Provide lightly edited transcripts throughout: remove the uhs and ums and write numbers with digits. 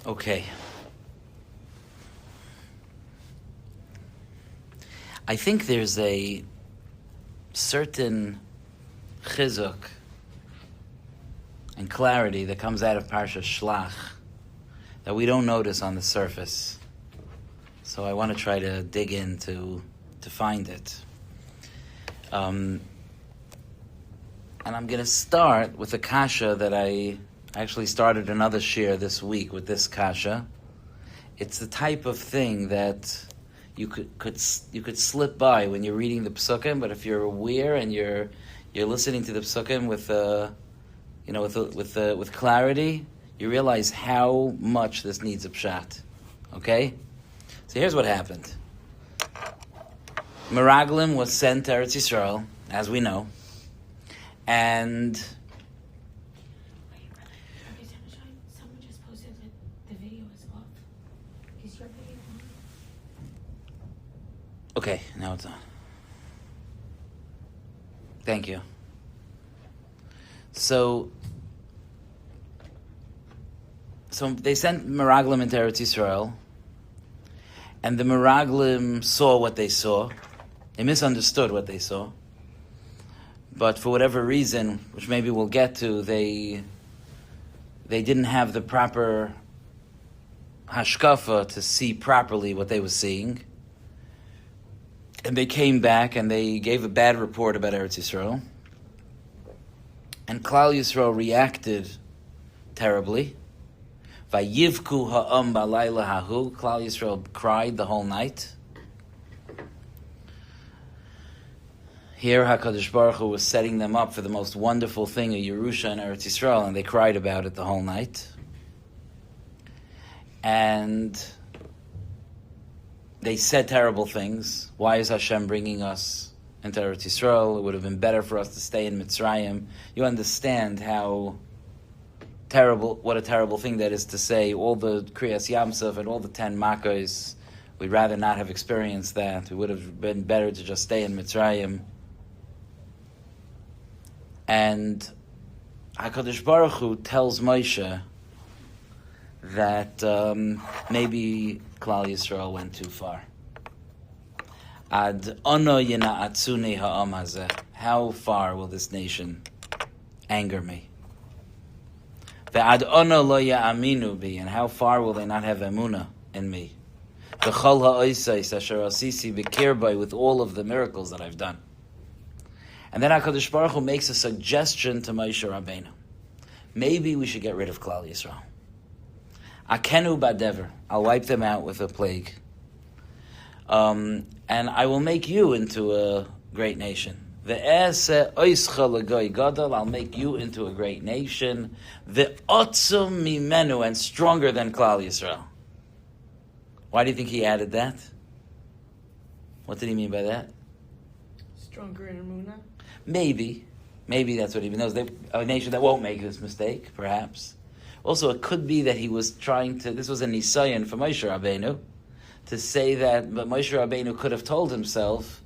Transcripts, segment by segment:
Okay. I think there's a certain chizuk and clarity that comes out of Parsha Shlach that we don't notice on the surface. So I want to try to dig in to find it. And I'm going to start with a kasha that I actually started another shiur this week with this kasha. It's the type of thing that you could slip by when you're reading the psukim, but if you're aware and you're listening to the psukim with clarity, you realize how much this needs a pshat. Okay, so here's what happened. Meraglim was sent to Eretz Yisrael, as we know, and Rabbi Sonnenschein, someone just posted that the video is off. Is your video on? okay, now it's on. Thank you. So they sent Meraglim into Eretz Yisrael, and the Meraglim saw what they saw. They misunderstood what they saw. But for whatever reason, which maybe we'll get to, they didn't have the proper hashkafa to see properly what they were seeing. And they came back and they gave a bad report about Eretz Yisrael. And Klal Yisrael reacted terribly. Vayivku ha'am b'layla hahu. Klal Yisrael cried the whole night. Here HaKadosh Baruch Hu was setting them up for the most wonderful thing, a Yerusha in Eretz Yisrael, and they cried about it the whole night. And they said terrible things. Why is Hashem bringing us into Eretz Yisrael? It would have been better for us to stay in Mitzrayim. You understand what a terrible thing that is to say. All the Kriyas Yamsuf and all the 10 Makkos, we'd rather not have experienced that. It would have been better to just stay in Mitzrayim. And HaKadosh Baruch Hu tells Moshe that maybe Klal Yisrael went too far. Ad ono yina'atzuni ha'am hazeh. How far will this nation anger me? Ve'ad ono lo ya'aminu bi. And how far will they not have emunah in me? V'chol ha'oisais asher asisi b'kirbay, with all of the miracles that I've done. And then HaKadosh Baruch Hu makes a suggestion to Moshe Rabbeinu. Maybe we should get rid of Klal Yisrael. Akenu badever. I'll wipe them out with a plague. And I will make you into a great nation. Ve'eseh oischa l'goy gadol. I'll make you into a great nation. Ve'otzum mimenu, and stronger than Klal Yisrael. Why do you think he added that? What did he mean by that? Stronger in Emunah? Maybe that's what he knows. A nation that won't make this mistake, perhaps. Also, it could be that he was trying to, this was a nisayon for Moshe Rabbeinu, to say that, but Moshe Rabbeinu could have told himself,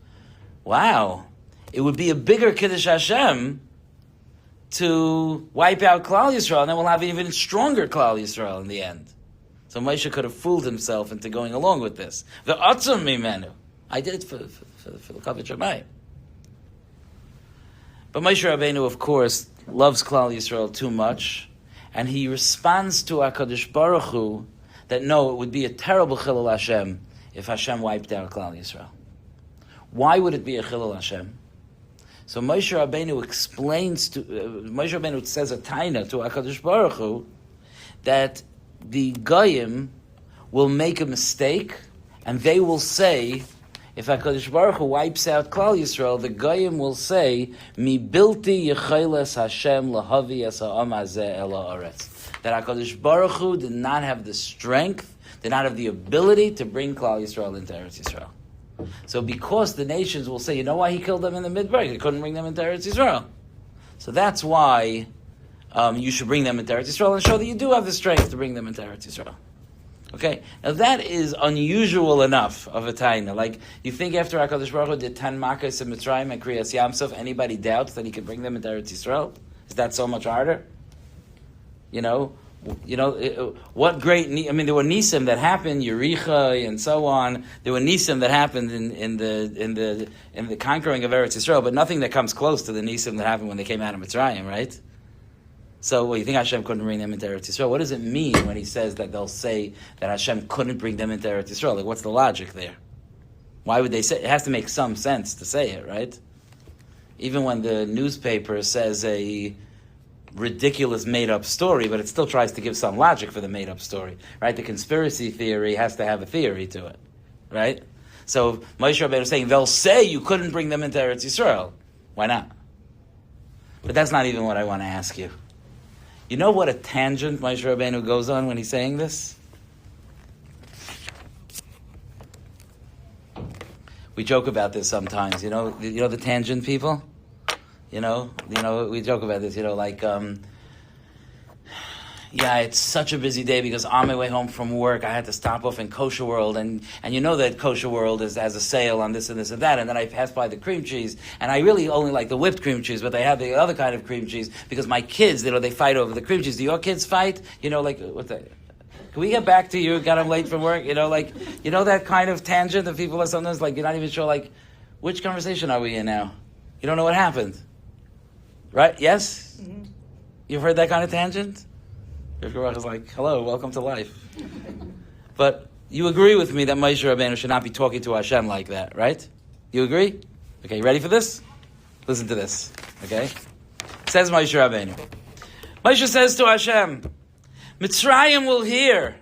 wow, it would be a bigger Kiddush Hashem to wipe out Klal Yisrael, and then we'll have an even stronger Klal Yisrael in the end. So Moshe could have fooled himself into going along with this. The Atzum Mimenu. I did it for the Kavod Shamayim. But Moshe Rabbeinu, of course, loves Klal Yisrael too much, and he responds to HaKadosh Baruch Hu that no, it would be a terrible Chilul Hashem if Hashem wiped out Klal Yisrael. Why would it be a Chilul Hashem? So Moshe Rabbeinu Moshe Rabbeinu says a taina to HaKadosh Baruch Hu that the Goyim will make a mistake, and they will say, if HaKadosh Baruch Hu wipes out Klal Yisrael, the Goyim will say, Mi bilti yecheles Hashem lahavi es ha'am hazeh el ha'aretz. That HaKadosh Baruch Hu did not have the strength, did not have the ability to bring Klal Yisrael into Eretz Yisrael. So because the nations will say, you know why he killed them in the Midbar? He couldn't bring them into Eretz Yisrael. So that's why you should bring them into Eretz Yisrael and show that you do have the strength to bring them into Eretz Yisrael. Okay, now that is unusual enough of a taina. Like, you think after HaKadosh Baruch Hu did 10 Makkos in Mitzrayim and Kriyas Yamsuf, anybody doubts that he could bring them into Eretz Yisrael? Is that so much harder? You know, What great? There were nisim that happened, Yericha and so on. There were nisim that happened in the conquering of Eretz Yisrael, but nothing that comes close to the nisim that happened when they came out of Mitzrayim, right? So, you think Hashem couldn't bring them into Eretz Yisrael? What does it mean when he says that they'll say that Hashem couldn't bring them into Eretz Yisrael? Like, what's the logic there? Why would they say it? It has to make some sense to say it, right? Even when the newspaper says a ridiculous made-up story, but it still tries to give some logic for the made-up story, right? The conspiracy theory has to have a theory to it, right? So Moshe Rabbeinu is saying, they'll say you couldn't bring them into Eretz Yisrael. Why not? But that's not even what I want to ask you. You know what a tangent Moshe Rabbeinu goes on when he's saying this? We joke about this sometimes, you know the tangent people? We joke about this, it's such a busy day because on my way home from work, I had to stop off in Kosher World, and you know that Kosher World has a sale on this and this and that, and then I passed by the cream cheese, and I really only like the whipped cream cheese, but they have the other kind of cream cheese, because my kids, they fight over the cream cheese. Do your kids fight? What's that? Can we get back to you? Got him late from work? That kind of tangent that people are sometimes you're not even sure, which conversation are we in now? You don't know what happened. Right? Yes? Mm-hmm. You've heard that kind of tangent? Your Baruch is like, hello, welcome to life. But you agree with me that Moshe Rabbeinu should not be talking to Hashem like that, right? You agree? Okay, you ready for this? Listen to this, okay? Says Moshe Rabbeinu. Moshe says to Hashem, Mitzrayim will hear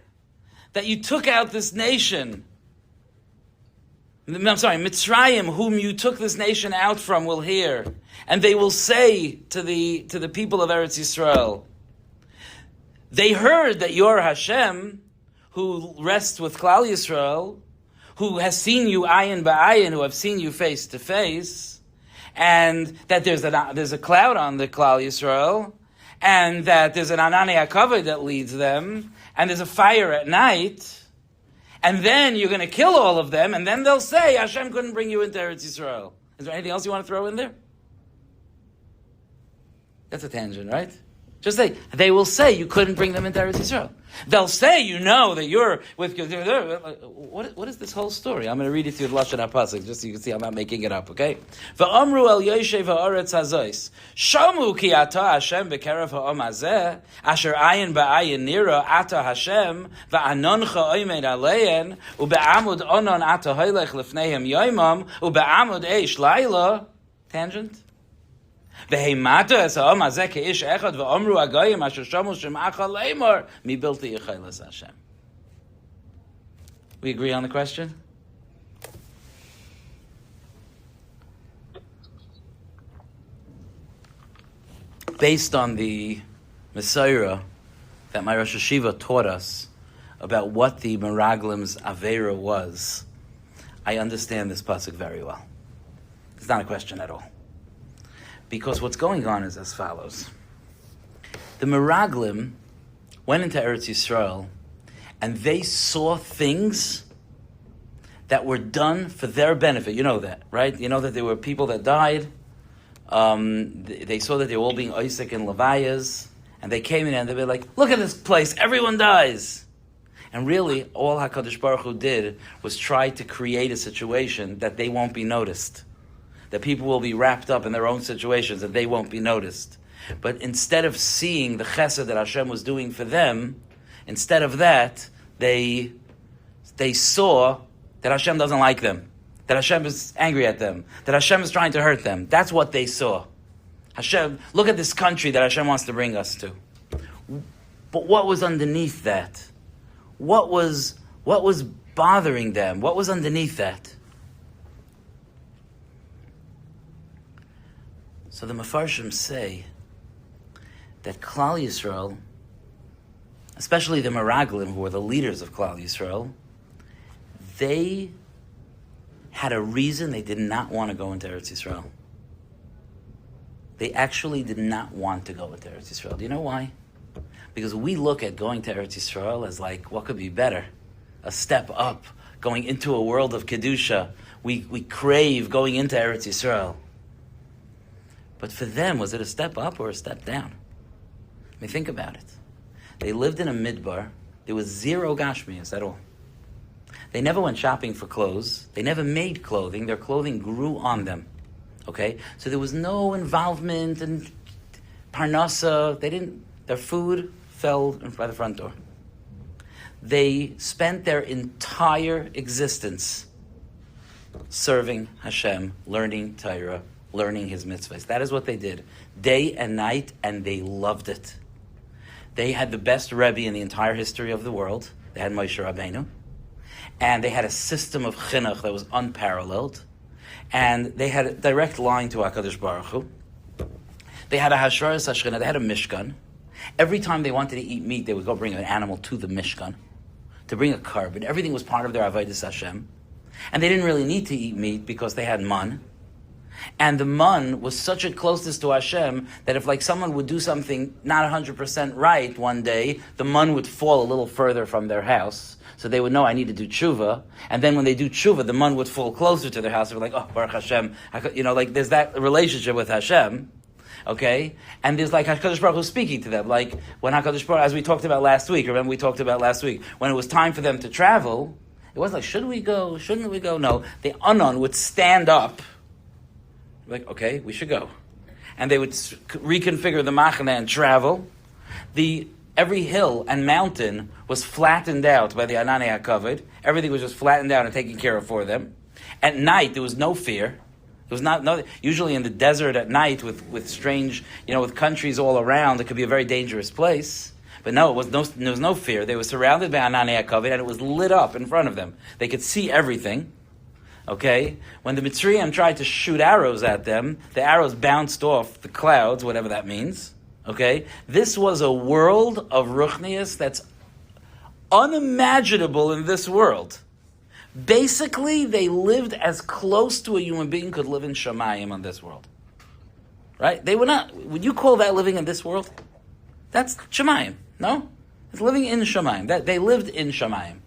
that you took out this nation. Mitzrayim, whom you took this nation out from, will hear. And they will say to the people of Eretz Yisrael, they heard that you're Hashem, who rests with Klal Yisrael, who has seen you ayin ba'ayin, who have seen you face to face, and that there's a cloud on the Klal Yisrael, and that there's an Anani HaKavod that leads them, and there's a fire at night, and then you're going to kill all of them, and then they'll say, Hashem couldn't bring you into Eretz Yisrael. Is there anything else you want to throw in there? That's a tangent, right? Just say, they will say you couldn't bring them into Eretz Yisrael. They'll say, that you're with... What is this whole story? I'm going to read it to you the Lashon HaPasuk, just so you can see I'm not making it up, okay? V'amru el yoshev ha'aretz hazois, shamu ki ata Hashem b'kerev ha'om hazeh, asher ayin ba'ayin nira ata Hashem, v'anoncha oimed aleyen, u'be'amud onon ata hoylech lefneihem yoimam, u'be'amud eish laila. Tangent? V'heimata es ha'om hazeh ke'ish echad, v'amru agayim asher shamu shem'acha leimor, mi bilti yichaylas Hashem. We agree on the question? Based on the Messiah that my Rosh Hashiva taught us about what the Meraglim's Aveira was, I understand this pasuk very well. It's not a question at all. Because what's going on is as follows. The Meraglim went into Eretz Yisrael and they saw things that were done for their benefit. You know that, right? You know that there were people that died. They saw that they were all being Isaac and Levayas. And they came in and they were like, look at this place, everyone dies. And really, all HaKadosh Baruch Hu did was try to create a situation that they won't be noticed. That people will be wrapped up in their own situations and they won't be noticed. But instead of seeing the chesed that Hashem was doing for them, instead of that, they saw that Hashem doesn't like them, that Hashem is angry at them, that Hashem is trying to hurt them. That's what they saw. Hashem, look at this country that Hashem wants to bring us to. But what was underneath that? What was bothering them? What was underneath that? So the Mefarshim say that Klal Yisrael, especially the Meraglim, who were the leaders of Klal Yisrael, they had a reason they did not want to go into Eretz Yisrael. They actually did not want to go into Eretz Yisrael. Do you know why? Because we look at going to Eretz Yisrael as like, what could be better? A step up, going into a world of Kedusha. We crave going into Eretz Yisrael. But for them, was it a step up or a step down? I mean, think about it. They lived in a midbar. There was zero gashmias at all. They never went shopping for clothes. They never made clothing. Their clothing grew on them. Okay? So there was no involvement in parnasa. Their food fell by the front door. They spent their entire existence serving Hashem, learning Torah, learning His mitzvahs. That is what they did, day and night, and they loved it. They had the best Rebbe in the entire history of the world. They had Moshe Rabbeinu. And they had a system of chinuch that was unparalleled. And they had a direct line to HaKadosh Baruch Hu. They had a Hashras Hashchina, they had a Mishkan. Every time they wanted to eat meat, they would go bring an animal to the Mishkan, to bring a carbon. Everything was part of their Avodas Hashem. And they didn't really need to eat meat because they had man. And the man was such a closeness to Hashem that if someone would do something not 100% right one day, the man would fall a little further from their house. So they would know, I need to do tshuva. And then when they do tshuva, the man would fall closer to their house. They were like, oh, Baruch Hashem. There's that relationship with Hashem. Okay? And there's HaKadosh Baruch Hu speaking to them. Like when HaKadosh Baruch, as we talked about last week, remember we talked about last week, when it was time for them to travel, it wasn't like, should we go? Shouldn't we go? No. The Anon would stand up. Like, okay, we should go. And they would reconfigure the machane and travel. Every hill and mountain was flattened out by the Ananei HaKavod. Everything was just flattened out and taken care of for them. At night, there was no fear. There was usually in the desert at night with strange, with countries all around, it could be a very dangerous place. But no, there was no fear. They were surrounded by Ananei HaKavod, and it was lit up in front of them. They could see everything. Okay? When the Mitzrayim tried to shoot arrows at them, the arrows bounced off the clouds, whatever that means. Okay? This was a world of Ruchnius that's unimaginable in this world. Basically, they lived as close to a human being could live in Shamayim on this world. Right? They were not, would you call that living in this world? That's Shamayim, no? It's living in Shamayim. They lived in Shamayim.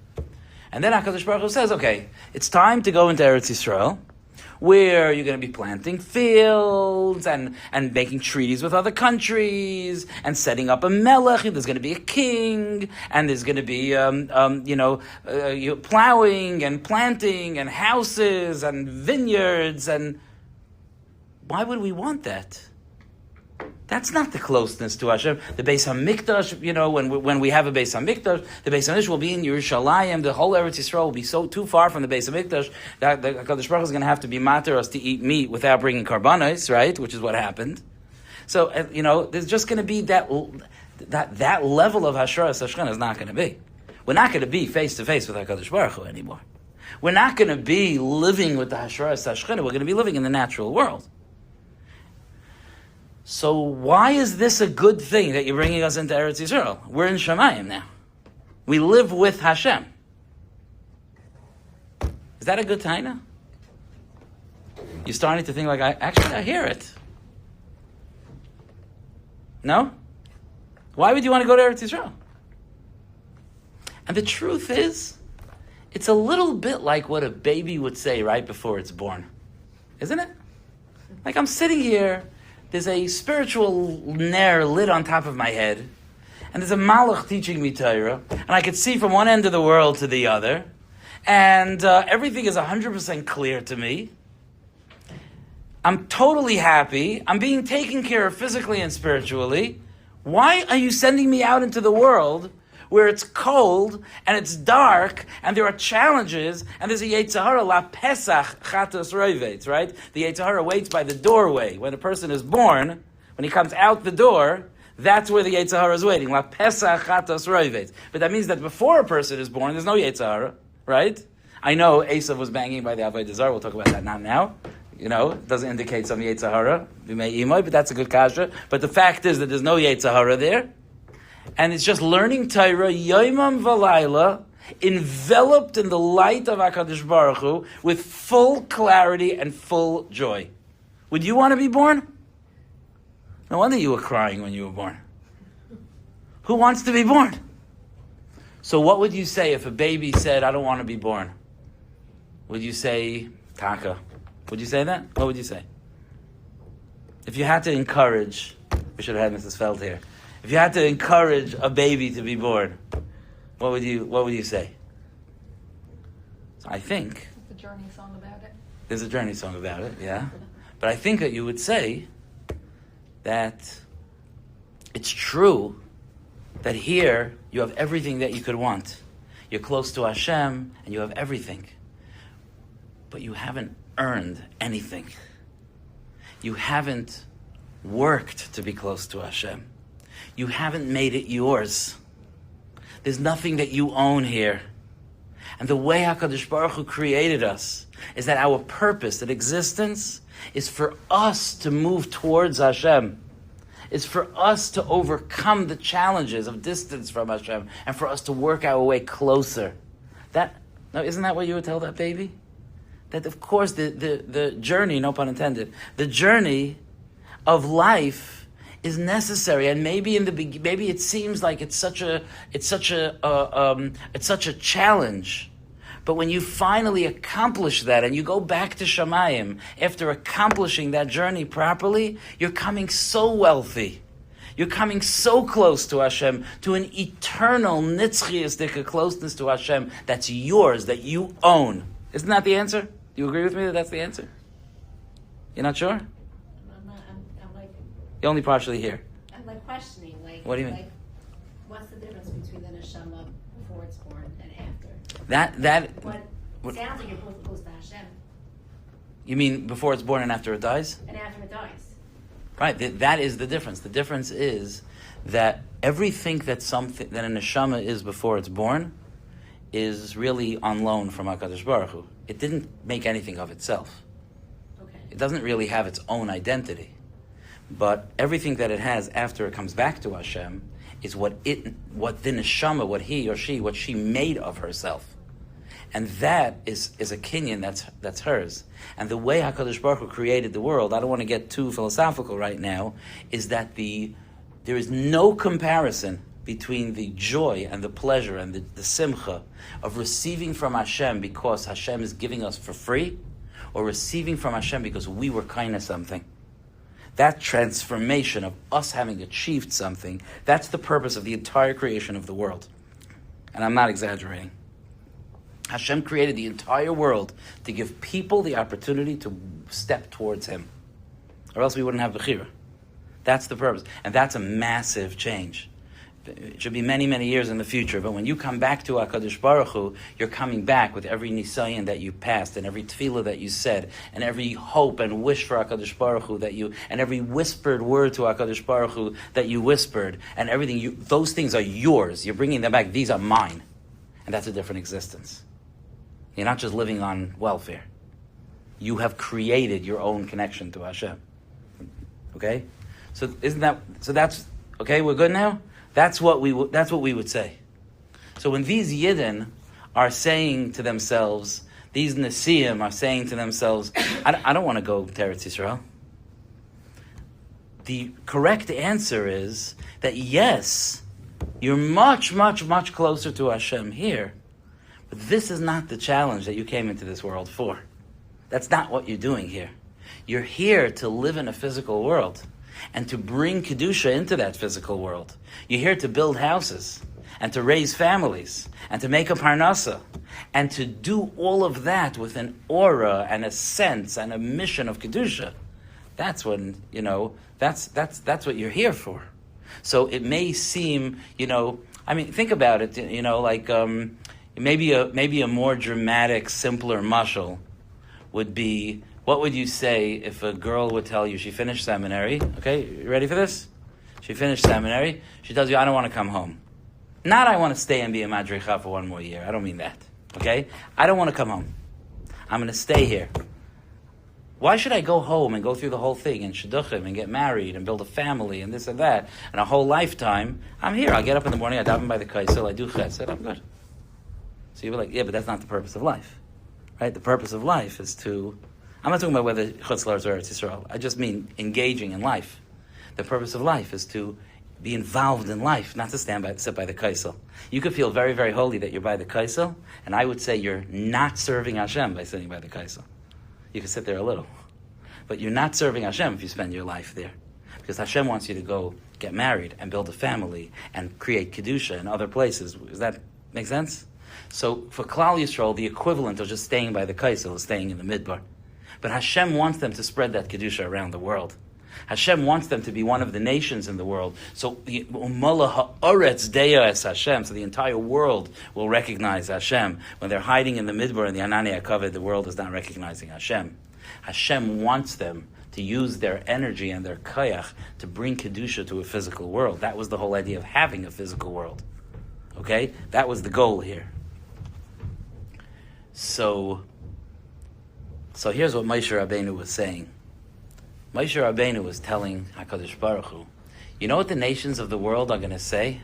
And then HaKadosh Baruch Hu says, okay, it's time to go into Eretz Yisrael, where you're going to be planting fields and making treaties with other countries and setting up a melech. There's going to be a king, and there's going to be plowing and planting and houses and vineyards. And why would we want that? That's not the closeness to Hashem. The Beis HaMikdash, when we have a Beis HaMikdash, the Beis HaMikdash will be in Yerushalayim. The whole Eretz Yisrael will be so too far from the Beis HaMikdash that the HaKadosh Baruch Hu is going to have to be mater us to eat meat without bringing karbanos, right? Which is what happened. So, there's just going to be that level of Hashras Hashchina is not going to be. We're not going to be face to face with HaKadosh Baruch Hu anymore. We're not going to be living with the Hashras Hashchina. We're going to be living in the natural world. So why is this a good thing that you're bringing us into Eretz Yisrael? We're in Shamayim now. We live with Hashem. Is that a good taina? You're starting to think I hear it. No? Why would you want to go to Eretz Yisrael? And the truth is, it's a little bit like what a baby would say right before it's born. Isn't it? Like I'm sitting here, there's a spiritual ner lit on top of my head, and there's a malach teaching me Torah, and I could see from one end of the world to the other, and everything is 100% clear to me. I'm totally happy. I'm being taken care of physically and spiritually. Why are you sending me out into the world where it's cold and it's dark and there are challenges and there's a Yetzer Hara la Pesach chatos roivetz, right? The Yetzer Hara waits by the doorway. When a person is born, when he comes out the door, that's where the Yetzer Hara is waiting. La Pesach chatos roivetz. But that means that before a person is born, there's no Yetzer Hara, right? I know Esav was banging by the Avodah Zarah. We'll talk about that not now. It doesn't indicate some Yetzer Hara. We may imoy, but that's a good kasha. But the fact is that there's no Yetzer Hara there. And it's just learning Torah, Yomam V'Layla, enveloped in the light of HaKadosh Baruch Hu, with full clarity and full joy. Would you want to be born? No wonder you were crying when you were born. Who wants to be born? So what would you say if a baby said, I don't want to be born? Would you say, Taka? Would you say that? What would you say? If you had to encourage, we should have had Mrs. Feld here. If you had to encourage a baby to be born, what would you say? So I think The Journey song about it. there's a Journey song about it, yeah. But I think that you would say that it's true that here you have everything that you could want. You're close to Hashem and you have everything. But you haven't earned anything. You haven't worked to be close to Hashem. You haven't made it yours. There's nothing that you own here. And the way HaKadosh Baruch Hu created us is that our purpose, that existence, is for us to move towards Hashem. It's for us to overcome the challenges of distance from Hashem and for us to work our way closer. Isn't that what you would tell that baby? That of course the journey, no pun intended, the journey of life is necessary, and maybe maybe it seems like it's such a challenge. But when you finally accomplish that and you go back to Shamayim after accomplishing that journey properly, you're coming so wealthy. You're coming so close to Hashem, to an eternal nitzchiyistic closeness to Hashem that's yours, that you own. Isn't that the answer? Do you agree with me that that's the answer? You're not sure? I'm like, You're only partially here. I'm like questioning, like, What do you mean? Like, what's the difference between the neshama before it's born and after? What sounds like you're both close to Hashem, You mean before it's born and after it dies? and after it dies. Right, that is the difference. The difference is that everything that a neshama is before it's born is really on loan from HaKadosh Baruch Hu. It didn't make anything of itself. Okay. It doesn't really have its own identity. But everything that it has after it comes back to Hashem is what the neshama, what she made of herself. And that is a kinyan that's hers. And the way HaKadosh Baruch Hu created the world, I don't want to get too philosophical right now, is that there is no comparison between the joy and the pleasure and the simcha of receiving from Hashem because Hashem is giving us for free, or receiving from Hashem because we were kind of something. That transformation of us having achieved something, that's the purpose of the entire creation of the world. And I'm not exaggerating. Hashem created the entire world to give people the opportunity to step towards Him. Or else we wouldn't have Bechira. That's the purpose. And that's a massive change. It should be many, many years in the future. But when you come back to HaKadosh Baruch Hu, you're coming back with every nisayon that you passed, and every tefillah that you said, and every hope and wish for HaKadosh Baruch Hu and every whispered word to HaKadosh Baruch Hu that you whispered, and everything, those things are yours. You're bringing them back. These are mine. And that's a different existence. You're not just living on welfare. You have created your own connection to Hashem. Okay? So that's okay, we're good now? That's what we would say. So when these Yidden are saying to themselves, these Nesiim are saying to themselves, I don't want to go to Eretz Yisrael. The correct answer is that yes, you're much, much, much closer to Hashem here, but this is not the challenge that you came into this world for. That's not what you're doing here. You're here to live in a physical world and to bring Kedusha into that physical world. You're here to build houses and to raise families and to make a parnasa and to do all of that with an aura and a sense and a mission of Kedusha. That's when, that's what you're here for. So it may seem, think about it, maybe a more dramatic, simpler mashal would be, what would you say if a girl would tell you she finished seminary? Okay, you ready for this? She finished seminary. She tells you, I don't want to come home. Not I want to stay and be a madricha for one more year. I don't mean that. Okay? I don't want to come home. I'm going to stay here. Why should I go home and go through the whole thing and shidduchim and get married and build a family and this and that and a whole lifetime? I'm here. I get up in the morning, I daven by the kaisel, I do chesed, I'm good. So you're like, yeah, but that's not the purpose of life. Right? The purpose of life is to... I'm not talking about whether Chutz La'aretz or Eretz Yisrael. I just mean engaging in life. The purpose of life is to be involved in life, not to sit by the kaisel. You could feel very, very holy that you're by the kaisel, and I would say you're not serving Hashem by sitting by the kaisel. You can sit there a little. But you're not serving Hashem if you spend your life there. Because Hashem wants you to go get married and build a family and create Kedusha in other places. Does that make sense? So for Klal Yisrael, the equivalent of just staying by the Kaisel is staying in the Midbar. But Hashem wants them to spread that Kedusha around the world. Hashem wants them to be one of the nations in the world. So the Umala Ha'aretz Deya es Hashem, so the entire world will recognize Hashem. When they're hiding in the Midbar and the Anani HaKavod, the world is not recognizing Hashem. Hashem wants them to use their energy and their koyach to bring Kedusha to a physical world. That was the whole idea of having a physical world. Okay? That was the goal here. So here's what Moshe Rabbeinu was saying. Moshe Rabbeinu was telling HaKadosh Baruch Hu, you know what the nations of the world are going to say?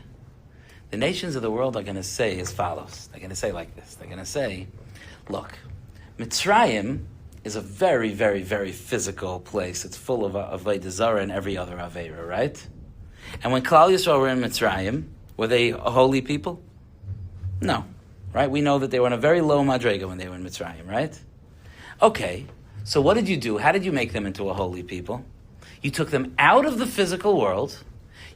The nations of the world are going to say as follows. They're going to say like this. They're going to say, look, Mitzrayim is a very, very, very physical place. It's full of Avodah Zarah and every other Aveira, right? And when Klal Yisrael were in Mitzrayim, were they a holy people? No, right? We know that they were on a very low madrega when they were in Mitzrayim, right? Okay, so what did you do? How did you make them into a holy people? You took them out of the physical world,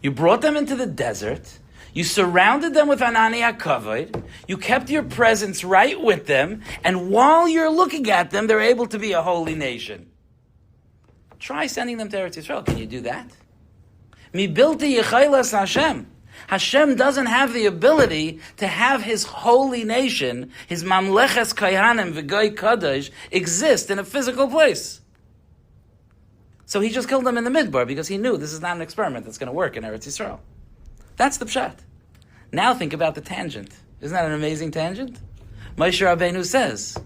you brought them into the desert, you surrounded them with Anani HaKavod, you kept your presence right with them, and while you're looking at them, they're able to be a holy nation. Try sending them to Eretz Yisrael. Can you do that? Mi bilti yechaylas Hashem. Hashem doesn't have the ability to have his holy nation, his mamleches kayanim v'goy kadosh, exist in a physical place. So he just killed them in the Midbar because he knew this is not an experiment that's going to work in Eretz Yisrael. That's the pshat. Now think about the tangent. Isn't that an amazing tangent? Moshe Rabbeinu says,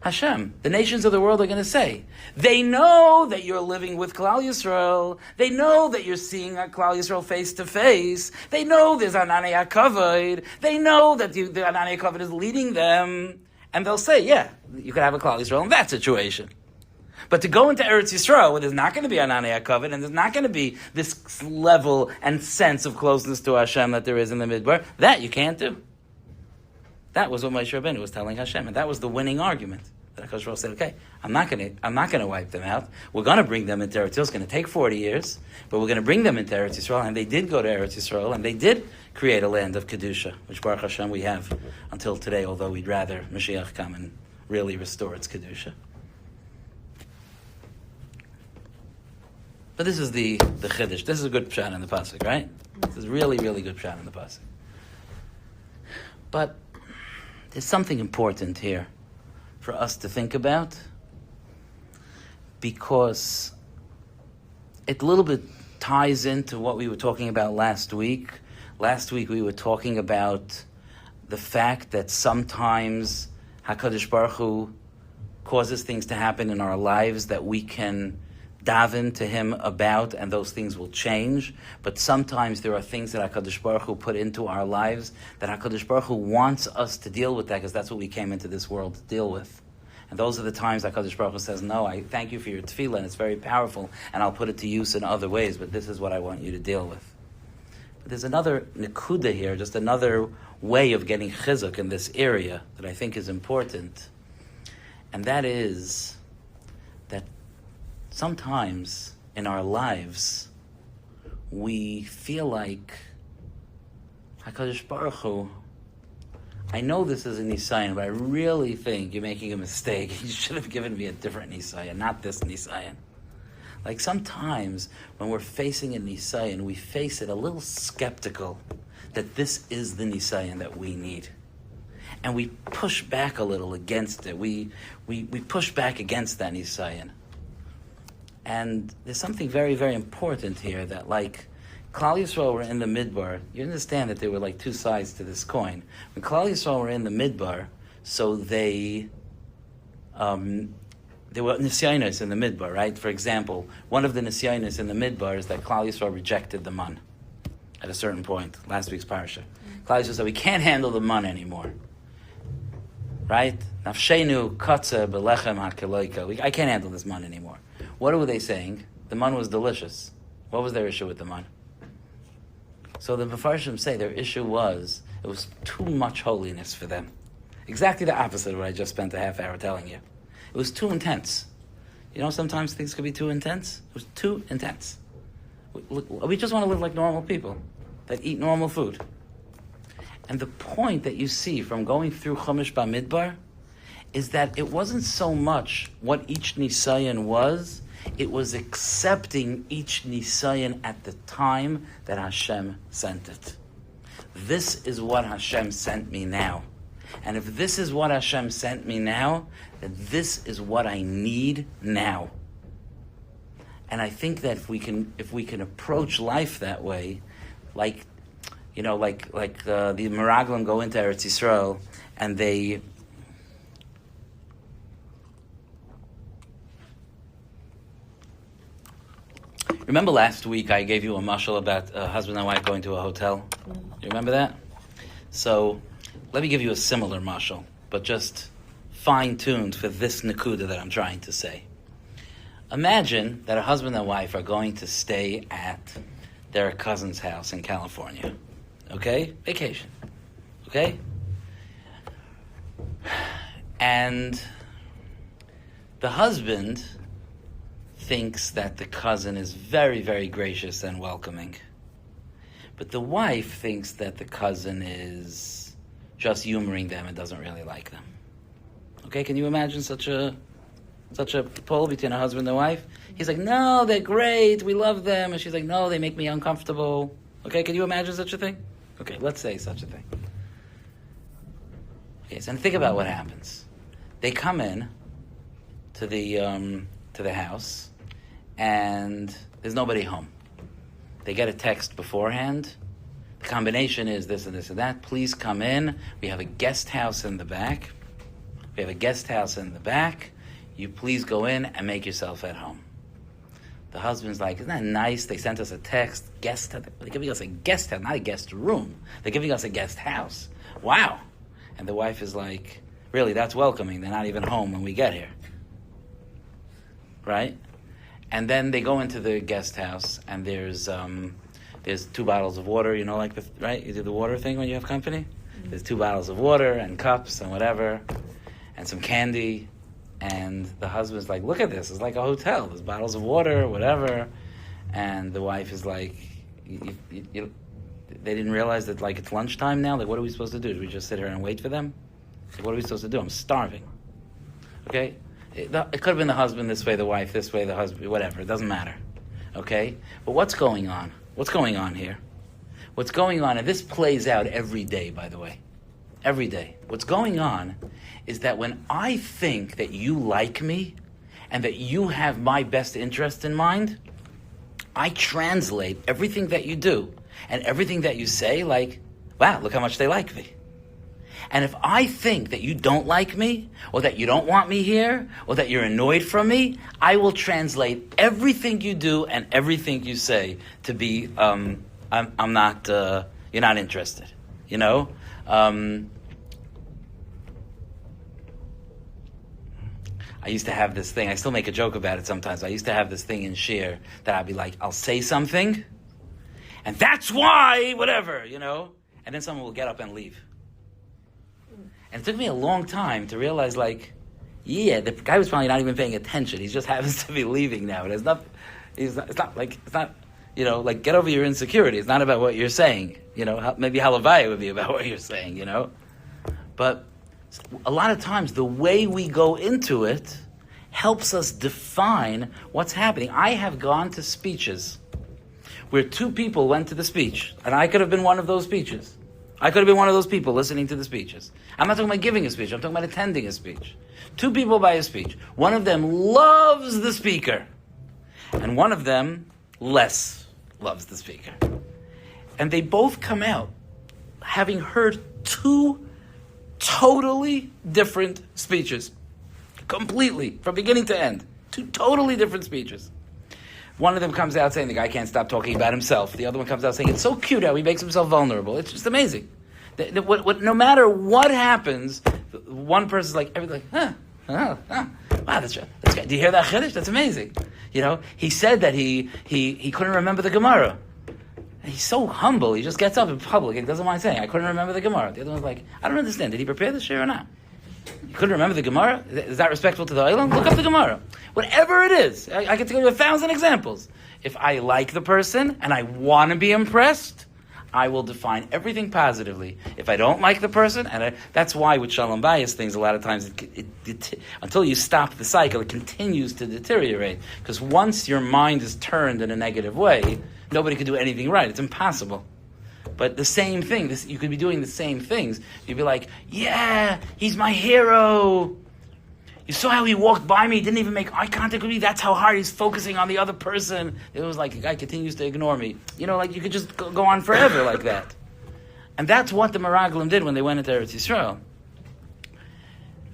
Hashem, the nations of the world are going to say, they know that you're living with Klal Yisrael. They know that you're seeing Klal Yisrael face to face. They know there's Anani HaKavod. They know that the Anani HaKavod is leading them. And they'll say, yeah, you could have a Klal Yisrael in that situation. But to go into Eretz Yisrael, where there's not going to be Anani HaKavod, and there's not going to be this level and sense of closeness to Hashem that there is in the Midbar, that you can't do. That was what Moshe Rabbeinu was telling Hashem, and that was the winning argument. That HaKadosh Baruch Hu said, okay, I'm not going to wipe them out. We're going to bring them into Eretz Yisrael. It's going to take 40 years, but we're going to bring them into Eretz Yisrael, and they did go to Eretz Yisrael, and they did create a land of Kedusha, which Baruch Hashem we have until today, although we'd rather Mashiach come and really restore its Kedusha. But this is the Chiddush. This is a good pshat in the pasuk, right? This is really, really good pshat in the pasuk. But there's something important here for us to think about, because it a little bit ties into what we were talking about last week. Last week we were talking about the fact that sometimes HaKadosh Baruch Hu causes things to happen in our lives that we can daven to him about, and those things will change. But sometimes there are things that HaKadosh Baruch Hu put into our lives that HaKadosh Baruch Hu wants us to deal with that, because that's what we came into this world to deal with. And those are the times HaKadosh Baruch Hu says, no, I thank you for your tefillah, and it's very powerful, and I'll put it to use in other ways, but this is what I want you to deal with. But there's another nekuda here, just another way of getting chizuk in this area that I think is important, and that is that sometimes in our lives, we feel like, HaKadosh Baruch Hu, I know this is a Nisayan, but I really think you're making a mistake. You should have given me a different Nisayan, not this Nisayan. Like sometimes when we're facing a Nisayan, we face it a little skeptical that this is the Nisayan that we need. And we push back a little against it. We push back against that Nisayan. And there's something very, very important here that, like, Klal Yisrael were in the Midbar. You understand that there were like two sides to this coin. When Klal Yisrael were in the Midbar, so there were nisyanos in the Midbar, right? For example, one of the nisyanos in the Midbar is that Klal Yisrael rejected the man at a certain point, last week's parasha. Klal Yisrael said, we can't handle the man anymore. Right? Nafshenu katze belechem hakeloika. I can't handle this man anymore. What were they saying? The man was delicious. What was their issue with the man? So the Mefarshim say their issue was, it was too much holiness for them. Exactly the opposite of what I just spent a half hour telling you. It was too intense. You know, sometimes things could be too intense. It was too intense. We just want to live like normal people that eat normal food. And the point that you see from going through Chumash Bamidbar is that it wasn't so much what each Nisayan was, it was accepting each Nisayan at the time that Hashem sent it. This is what Hashem sent me now. And if this is what Hashem sent me now, then this is what I need now. And I think that if we can approach life that way, like the Meraglim go into Eretz Yisrael and they remember last week I gave you a mashal about a husband and wife going to a hotel? You remember that? So let me give you a similar mashal, but just fine-tuned for this nakuda that I'm trying to say. Imagine that a husband and wife are going to stay at their cousin's house in California. Okay? Vacation. Okay? And the husband thinks that the cousin is very, very gracious and welcoming. But the wife thinks that the cousin is just humoring them and doesn't really like them. Okay, can you imagine such a pull between a husband and wife? He's like, no, they're great, we love them. And she's like, no, they make me uncomfortable. Okay, can you imagine such a thing? Okay, let's say such a thing. Okay, so think about what happens. They come in to the house, and there's nobody home. They get a text beforehand. The combination is this and this and that. Please come in. We have a guest house in the back. You please go in and make yourself at home. The husband's like, isn't that nice? They sent us a text. They're giving us a guest house, not a guest room. They're giving us a guest house. Wow. And the wife is like, really, that's welcoming. They're not even home when we get here. Right? And then they go into the guest house, and there's 2 bottles of water, right? You do the water thing when you have company? Mm-hmm. There's 2 bottles of water and cups and whatever, and some candy. And the husband's like, look at this, it's like a hotel. There's bottles of water, whatever. And the wife is like, they didn't realize that, like, it's lunchtime now? Like, what are we supposed to do? Do we just sit here and wait for them? Like, what are we supposed to do? I'm starving. Okay? It could have been the husband this way, the wife this way, the husband, whatever. It doesn't matter. Okay? But what's going on? What's going on here? What's going on, and this plays out every day, by the way. Every day. What's going on is that when I think that you like me and that you have my best interest in mind, I translate everything that you do and everything that you say like, wow, look how much they like me. And if I think that you don't like me, or that you don't want me here, or that you're annoyed from me, I will translate everything you do and everything you say to be, I'm not, you're not interested, I used to have this thing, I still make a joke about it sometimes. I used to have this thing in Shiur that I'd be like, I'll say something, and that's why, whatever, and then someone will get up and leave. And it took me a long time to realize, like, yeah, the guy was probably not even paying attention. He just happens to be leaving now. It's not, like, get over your insecurity. It's not about what you're saying. Maybe Halavaya would be about what you're saying, But a lot of times, the way we go into it helps us define what's happening. I have gone to speeches where 2 people went to the speech, and I could have been one of those speeches. I could have been one of those people listening to the speeches. I'm not talking about giving a speech. I'm talking about attending a speech. 2 people buy a speech. One of them loves the speaker, and one of them less loves the speaker. And they both come out having heard 2 totally different speeches. Completely, from beginning to end. 2 totally different speeches. One of them comes out saying the guy can't stop talking about himself. The other one comes out saying it's so cute how he makes himself vulnerable. It's just amazing. No matter what happens, one person's like, wow, that's good. Do you hear that chiddush? That's amazing. He said that he couldn't remember the Gemara. He's so humble. He just gets up in public and doesn't mind saying, I couldn't remember the Gemara. The other one's like, I don't understand. Did he prepare this shiur or not? You couldn't remember the Gemara? Is that respectful to the Olam? Look up the Gemara. Whatever it is, I can tell you 1,000 examples. If I like the person and I want to be impressed, I will define everything positively. If I don't like the person, that's why with Shalom Bayis things, a lot of times, until you stop the cycle, it continues to deteriorate. Because once your mind is turned in a negative way, nobody can do anything right. It's impossible. But the same thing, you could be doing the same things. You'd be like, yeah, he's my hero. You saw how he walked by me, didn't even make eye contact with me. That's how hard he's focusing on the other person. It was like, the guy continues to ignore me. You know, like you could just go on forever like that. And that's what the Meraglim did when they went into Eretz Yisrael.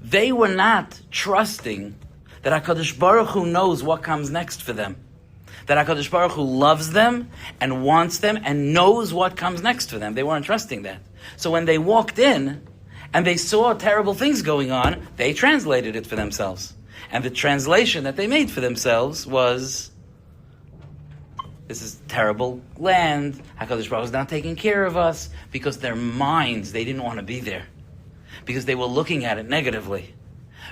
They were not trusting that HaKadosh Baruch Hu knows what comes next for them. That HaKadosh Baruch Hu loves them and wants them and knows what comes next for them. They weren't trusting that. So when they walked in, and they saw terrible things going on, they translated it for themselves. And the translation that they made for themselves was, this is terrible land, HaKadosh Baruch Hu is not taking care of us, because their minds, they didn't want to be there. Because they were looking at it negatively.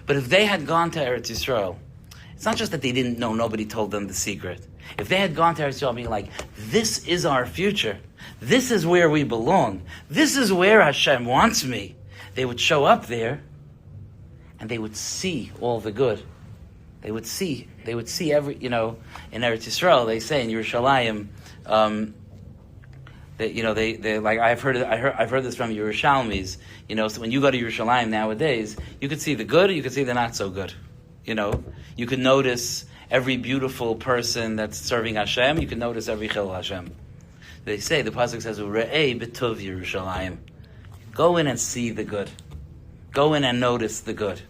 But if they had gone to Eretz Yisrael, it's not just that they didn't know, nobody told them the secret. If they had gone to Eretz Yisrael being like, this is our future, this is where we belong, this is where Hashem wants me, they would show up there, and they would see all the good. They would see every, in Eretz Yisrael, they say in Yerushalayim, that, they like, I've heard this from Yerushalmis, so when you go to Yerushalayim nowadays, you could see the good, you could see the not so good. You could notice every beautiful person that's serving Hashem, you can notice every Chil Hashem. They say, the Pasuk says, U're'ei b'tov Yerushalayim. Go in and see the good. Go in and notice the good.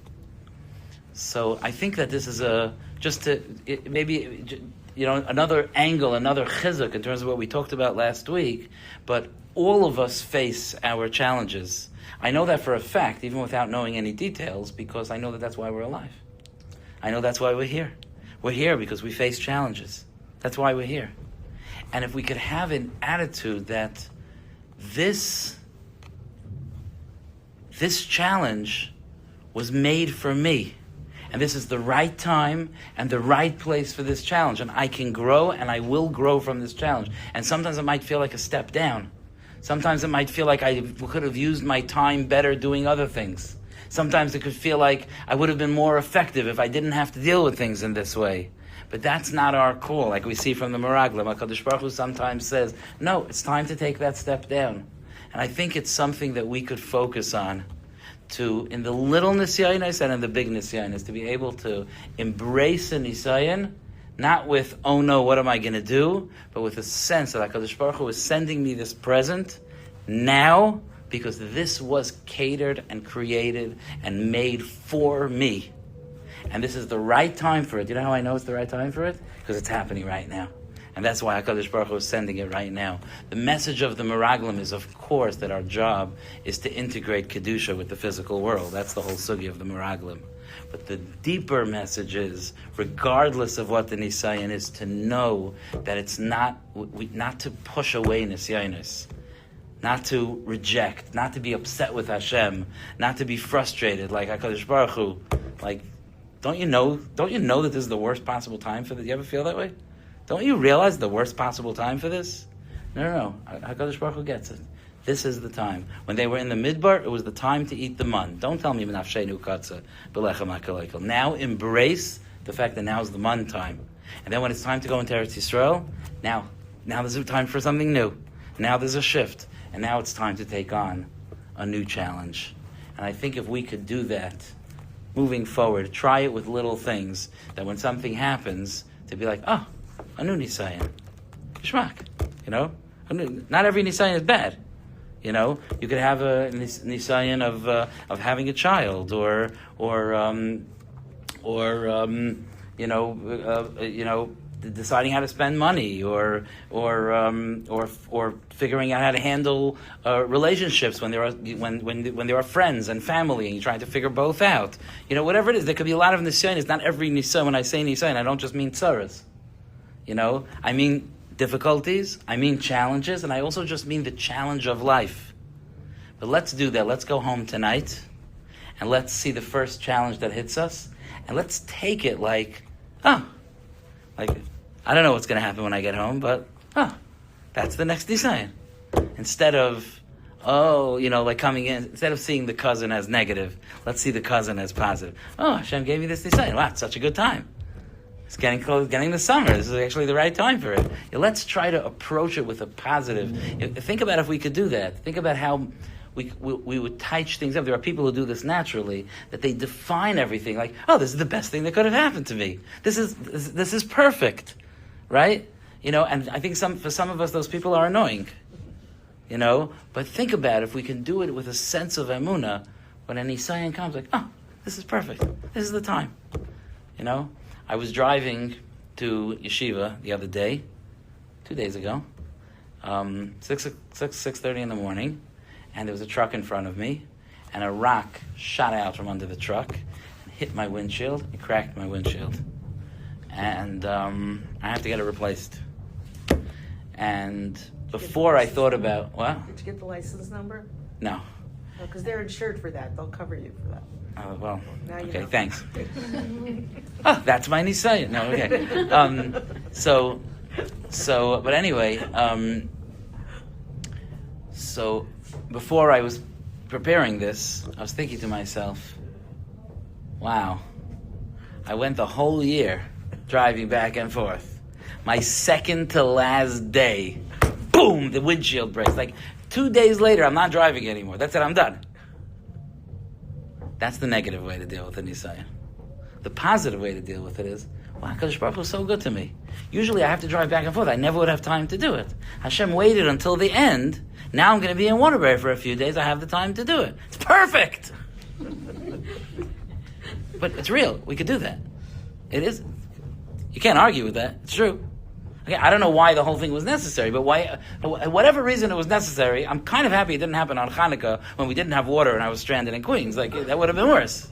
So I think that this is another angle, another chizuk in terms of what we talked about last week, but all of us face our challenges. I know that for a fact, even without knowing any details, because I know that that's why we're alive. I know that's why we're here. We're here because we face challenges. That's why we're here. And if we could have an attitude that this challenge was made for me, and this is the right time and the right place for this challenge, and I can grow and I will grow from this challenge. And sometimes it might feel like a step down. Sometimes it might feel like I could have used my time better doing other things. Sometimes it could feel like I would have been more effective if I didn't have to deal with things in this way. But that's not our call, like we see from the Meraglim. HaKadosh Baruch Hu sometimes says, no, it's time to take that step down. And I think it's something that we could focus on in the little nisyanis and in the big nisyanis, to be able to embrace a nisyan, not with, oh no, what am I going to do, but with a sense that HaKadosh Baruch Hu is sending me this present now, because this was catered and created and made for me. And this is the right time for it. You know how I know it's the right time for it? Because it's happening right now. And that's why HaKadosh Baruch Hu is sending it right now. The message of the Meraglim is, of course, that our job is to integrate Kedusha with the physical world. That's the whole sugi of the Meraglim. But the deeper message is, regardless of what the Nisayan is, to know that it's not to push away Nisyanis, not to reject, not to be upset with Hashem, not to be frustrated like HaKadosh Baruch Hu. Like, don't you know that this is the worst possible time for this? You ever feel that way? Don't you realize the worst possible time for this? No. HaKadosh Baruch Hu gets it. This is the time. When they were in the Midbar, it was the time to eat the man. Don't tell me Menafshenu Katza B'lechem HaKalekel. Now embrace the fact that now is the man time. And then when it's time to go into Eretz Yisrael, now there's a time for something new. Now there's a shift. And now it's time to take on a new challenge. And I think if we could do that, moving forward, try it with little things, that when something happens, to be like, oh, a new Nisayan. Geschmack. Not every Nisayan is bad. You could have a Nisayan of having a child, or deciding how to spend money, or figuring out how to handle relationships when there are friends and family, and you're trying to figure both out. Whatever it is, there could be a lot of Nisayan. It's not every Nisayan. When I say Nisayan, I don't just mean tzaras. I mean difficulties, I mean challenges, and I also just mean the challenge of life. But let's do that. Let's go home tonight, and let's see the first challenge that hits us, and let's take it like I don't know what's going to happen when I get home, but that's the next design. Instead of coming in, instead of seeing the cousin as negative, let's see the cousin as positive. Oh, Hashem gave me this design. Wow, it's such a good time. It's getting close, getting the summer. This is actually the right time for it. Let's try to approach it with a positive. Think about if we could do that. Think about how we would touch things up. There are people who do this naturally, that they define everything like, oh, this is the best thing that could have happened to me. This is perfect, right? And I think for some of us, those people are annoying. But think about if we can do it with a sense of emunah, when an Isayan comes, like, oh, this is perfect. This is the time. I was driving to yeshiva the other day, 2 days ago, 6:30 in the morning, and there was a truck in front of me, and a rock shot out from under the truck and hit my windshield. It cracked my windshield, and I have to get it replaced. And before I thought about, what? Did you get the license number? No. Because they're insured for that. They'll cover you for that. Oh, well, Now you okay, know. thanks. That's my Nisayan. No, okay. But anyway, so before I was preparing this, I was thinking to myself, wow, I went the whole year driving back and forth. My second to last day, boom, the windshield breaks. Like 2 days later, I'm not driving anymore. That's it, I'm done. That's the negative way to deal with the Nisayan. The positive way to deal with it is, wow, HaKadosh Baruch Hu was so good to me. Usually I have to drive back and forth. I never would have time to do it. Hashem waited until the end. Now I'm going to be in Waterbury for a few days. I have the time to do it. It's perfect! But it's real. We could do that. It is. You can't argue with that. It's true. Okay, I don't know why the whole thing was necessary, but whatever reason it was necessary, I'm kind of happy it didn't happen on Hanukkah when we didn't have water and I was stranded in Queens. Like, that would have been worse,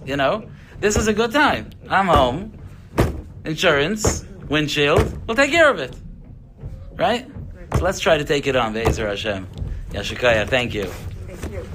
This is a good time. I'm home. Insurance, windshield, we'll take care of it. Right? So let's try to take it on, Be'ezer Hashem. Yashikaya, thank you. Thank you.